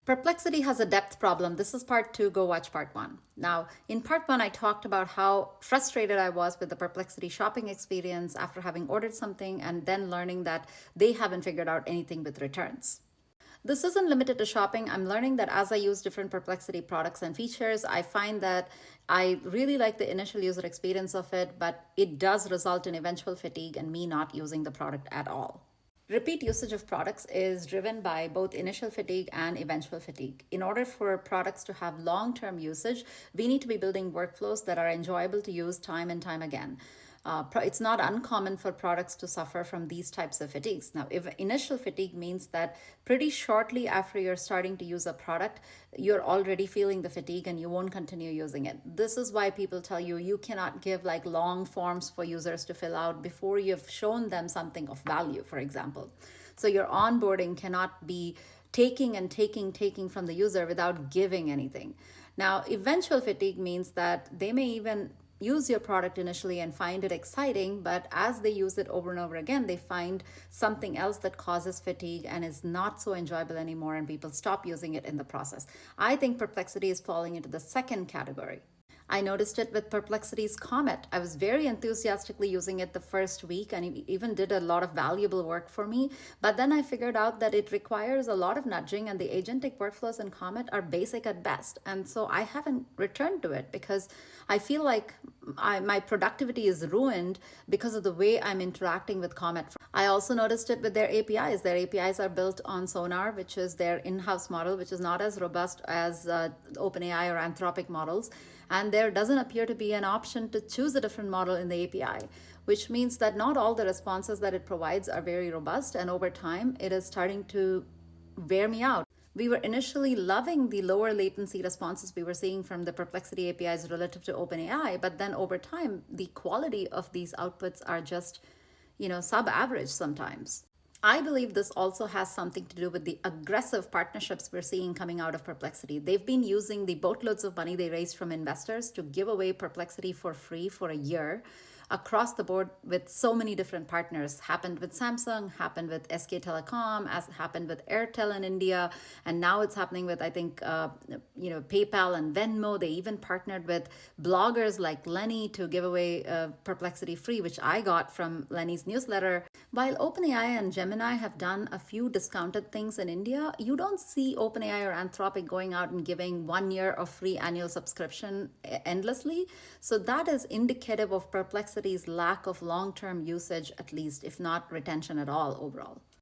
Perplexity has a depth problem. This is part two. Go watch part one. Now, in part one, I talked about how frustrated I was with the Perplexity shopping experience after having ordered something and then learning that they haven't figured out anything with returns. This isn't limited to shopping. I'm learning that as I use different Perplexity products and features, I find that I really like the initial user experience of it, but it does result in eventual fatigue and me not using the product at all. Repeat usage of products is driven by both initial fatigue and eventual fatigue. In order for products to have long term usage, we need to be building workflows that are enjoyable to use time and time again. It's not uncommon for products to suffer from these types of fatigues. Now, if initial fatigue means that pretty shortly after you're starting to use a product, you're already feeling the fatigue and you won't continue using it. This is why people tell you you cannot give like long forms for users to fill out before you've shown them something of value, for example. So your onboarding cannot be taking and taking from the user without giving anything. Now, eventual fatigue means that they may even use your product initially and find it exciting, but as they use it over and over again, they find something else that causes fatigue and is not so enjoyable anymore, and people stop using it in the process. I think Perplexity is falling into the second category. I noticed it with Perplexity's Comet. I was very enthusiastically using it the first week and it even did a lot of valuable work for me. But then I figured out that it requires a lot of nudging and the agentic workflows in Comet are basic at best. And so I haven't returned to it because I feel like my productivity is ruined because of the way I'm interacting with Comet. I also noticed it with their APIs. Their APIs are built on Sonar, which is their in-house model, which is not as robust as OpenAI or Anthropic models. And there doesn't appear to be an option to choose a different model in the API, which means that not all the responses that it provides are very robust. And over time, it is starting to wear me out. We were initially loving the lower latency responses we were seeing from the Perplexity APIs relative to OpenAI, but then over time, the quality of these outputs are just, sub-average sometimes. I believe this also has something to do with the aggressive partnerships we're seeing coming out of Perplexity. They've been using the boatloads of money they raised from investors to give away Perplexity for free for a year across the board with so many different partners. Happened with Samsung, happened with SK Telecom, as happened with Airtel in India, and now it's happening with PayPal and Venmo. They even partnered with bloggers like Lenny to give away Perplexity free, which I got from Lenny's newsletter. While OpenAI and Gemini have done a few discounted things in India, you don't see OpenAI or Anthropic going out and giving 1 year of free annual subscription endlessly. So that is indicative of Perplexity's lack of long-term usage, at least, if not retention at all overall.